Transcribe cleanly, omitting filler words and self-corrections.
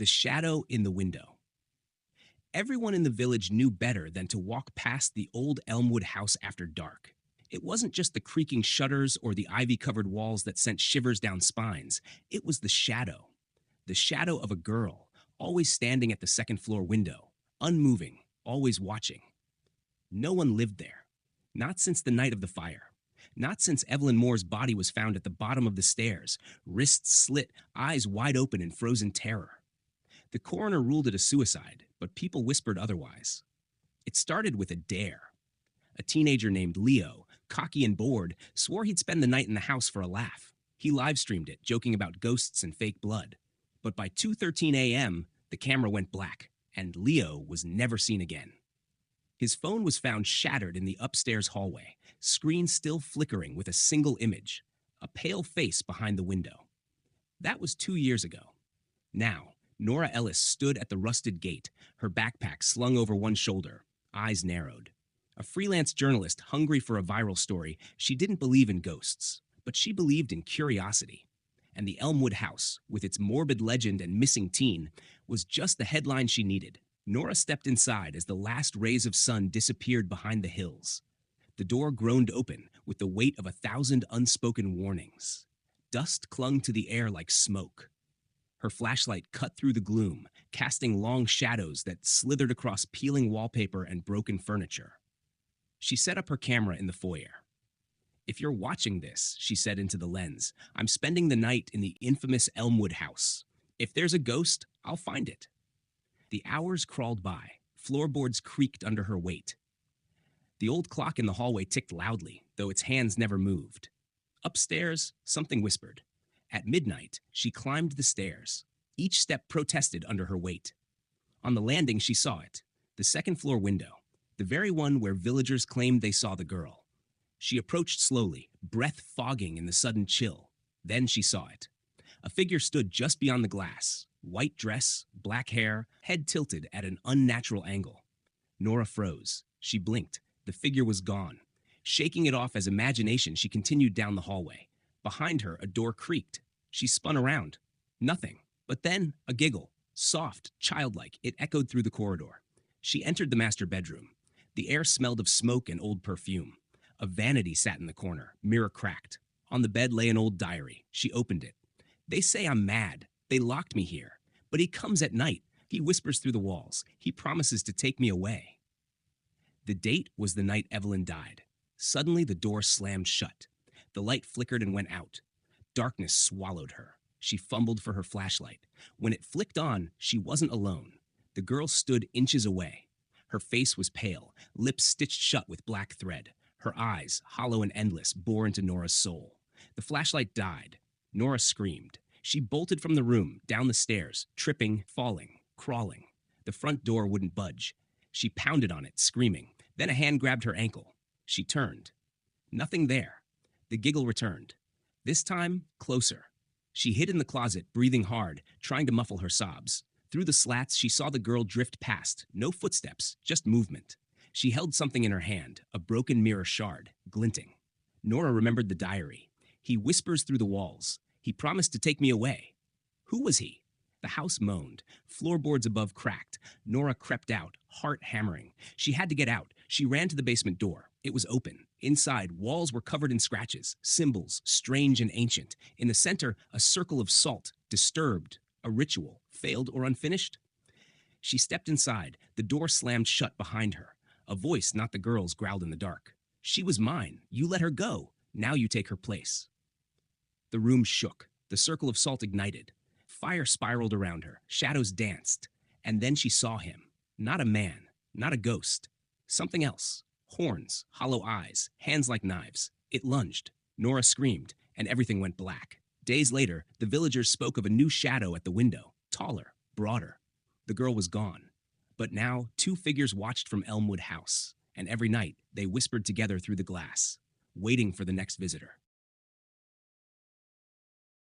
The shadow in the window. Everyone in the village knew better than to walk past the old Elmwood house after dark. It wasn't just the creaking shutters or the ivy-covered walls that sent shivers down spines. It was the shadow of a girl, always standing at the second-floor window, unmoving, always watching. No one lived there. Not since the night of the fire. Not since Evelyn Moore's body was found at the bottom of the stairs, wrists slit, eyes wide open in frozen terror. The coroner ruled it a suicide, but people whispered otherwise. It started with a dare. A teenager named Leo, cocky and bored, swore he'd spend the night in the house for a laugh. He live-streamed it, joking about ghosts and fake blood. But by 2:13 a.m., the camera went black, and Leo was never seen again. His phone was found shattered in the upstairs hallway, screen still flickering with a single image, a pale face behind the window. That was 2 years ago. Now, Nora Ellis stood at the rusted gate, her backpack slung over one shoulder, eyes narrowed. A freelance journalist hungry for a viral story, she didn't believe in ghosts, but she believed in curiosity. And the Elmwood house, with its morbid legend and missing teen, was just the headline she needed. Nora stepped inside as the last rays of sun disappeared behind the hills. The door groaned open with the weight of 1,000 unspoken warnings. Dust clung to the air like smoke. Her flashlight cut through the gloom, casting long shadows that slithered across peeling wallpaper and broken furniture. She set up her camera in the foyer. "If you're watching this," she said into the lens, "I'm spending the night in the infamous Elmwood house. If there's a ghost, I'll find it." The hours crawled by. Floorboards creaked under her weight. The old clock in the hallway ticked loudly, though its hands never moved. Upstairs, something whispered. At midnight, she climbed the stairs. Each step protested under her weight. On the landing, she saw it, the second-floor window, the very one where villagers claimed they saw the girl. She approached slowly, breath fogging in the sudden chill. Then she saw it. A figure stood just beyond the glass, white dress, black hair, head tilted at an unnatural angle. Nora froze. She blinked. The figure was gone. Shaking it off as imagination, she continued down the hallway. Behind her, a door creaked. She spun around. Nothing. But then, a giggle. Soft, childlike, it echoed through the corridor. She entered the master bedroom. The air smelled of smoke and old perfume. A vanity sat in the corner, mirror cracked. On the bed lay an old diary. She opened it. "They say I'm mad. They locked me here. But he comes at night. He whispers through the walls. He promises to take me away." The date was the night Evelyn died. Suddenly, the door slammed shut. The light flickered and went out. Darkness swallowed her. She fumbled for her flashlight. When it flicked on, she wasn't alone. The girl stood inches away. Her face was pale, lips stitched shut with black thread. Her eyes, hollow and endless, bore into Nora's soul. The flashlight died. Nora screamed. She bolted from the room, down the stairs, tripping, falling, crawling. The front door wouldn't budge. She pounded on it, screaming. Then a hand grabbed her ankle. She turned. Nothing there. The giggle returned. This time, closer. She hid in the closet, breathing hard, trying to muffle her sobs. Through the slats, she saw the girl drift past. No footsteps, just movement. She held something in her hand, a broken mirror shard, glinting. Nora remembered the diary. "He whispers through the walls. He promised to take me away." Who was he? The house moaned. Floorboards above cracked. Nora crept out, heart hammering. She had to get out. She ran to the basement door. It was open. Inside, walls were covered in scratches, symbols, strange and ancient. In the center, a circle of salt, disturbed, a ritual, failed or unfinished. She stepped inside. The door slammed shut behind her. A voice, not the girl's, growled in the dark. "She was mine. You let her go. Now you take her place." The room shook. The circle of salt ignited. Fire spiraled around her. Shadows danced. And then she saw him. Not a man. Not a ghost. Something else. Horns, hollow eyes, hands like knives. It lunged. Nora screamed, and everything went black. Days later, the villagers spoke of a new shadow at the window. Taller, broader. The girl was gone. But now, two figures watched from Elmwood House. And every night, they whispered together through the glass, waiting for the next visitor.